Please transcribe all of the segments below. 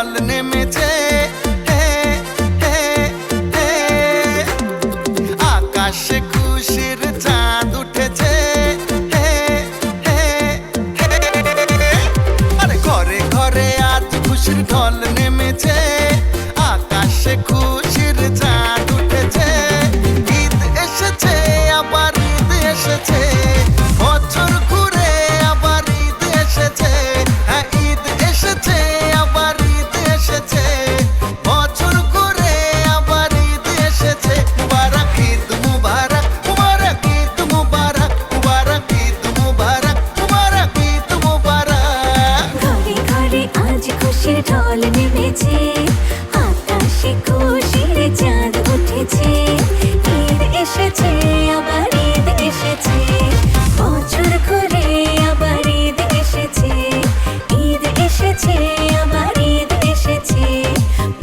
ঢল নেমেছে। আকাশে খুশির চাঁদ উঠেছে। আরে ঘরে ঘরে আজ খুশির ঢল নেমেছে। আকাশে খুশির চাঁদ উঠেছে। ঈদ এসেছে, আবার ঈদ এসেছে, বছর ঘুরে আবার ঈদ এসেছে। হ্যাঁ, ঈদ এসেছে, আবার ঈদ এসেছে, বছর ঘুরে আবার ঈদ এসেছে। মুবারক ঈদ মুবারক, মুবারক ঈদ মুবারক, মুবারক ঈদ মুবারক, মুবারক ঈদ মুবারক। ঘরে ঘরে আজ খুশির ঢল নেমেছে। আকাশে খুশির চাঁদ উঠেছে। ঈদ এসেছে, আবার ঈদ এসেছে, বছর ঘুরে আবার ঈদ এসেছে। ঈদ এসেছে, আবার ঈদ এসেছে,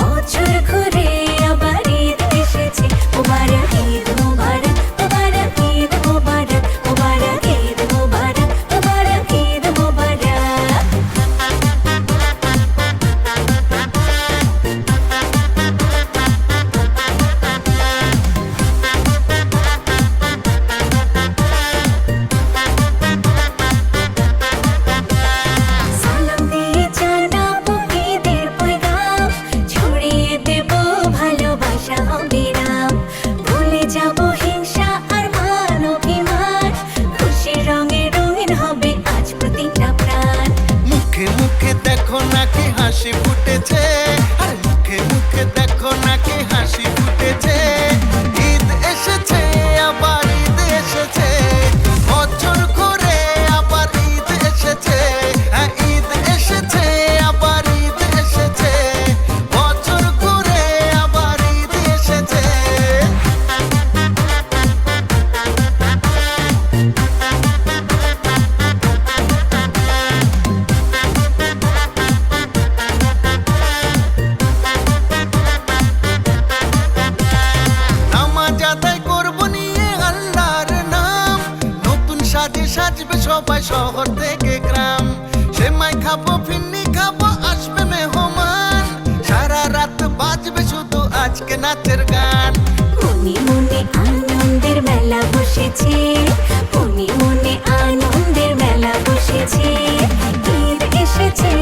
বছর ঘুরে আবার ঈদ এসেছে। মুবারক ঈদ মুবারক, মুবারক ঈদ মুবারক, মুবারক ঈদ মুবারক, মুবারক ঈদ মুবারক। সালাম দিয়ে জানাবো ঈদের পয়গাম, ছড়িয়ে দেব ভালোবাসা অবিরাম। ভুলে যাব হিংসা আর মান অভিমান, খুশির রঙে রঙিন হবে আজ প্রতিটা প্রাণ। মুখে মুখে দেখো নাকি হাসি ফুটেছে। আর মুখে মুখে দেখো নাকি হাসি ফুটেছে। ঈদ এসেছে, আবার ঈদ এসেছে, বছর ঘুরে আবার ঈদ এসেছে। হ্যাঁ, ঈদ এসেছে, আবার ঈদ এসেছে, বছর ঘুরে আবার ঈদ এসেছে। নামাজ আদায় করবো নিয়ে আল্লাহর নাম, নতুন সাজে সাজবে সবাই শহর থেকে গ্রাম। সেমাই খাবো, ফিন্নি খাবো, আসবে মেহমান, সারা রাত বাজবে শুধু আজকে নাচের গান। মনে মনে আনন্দের মেলা বসেছে। মনে মনে আনন্দের মেলা বসেছে। ঈদ এসেছে,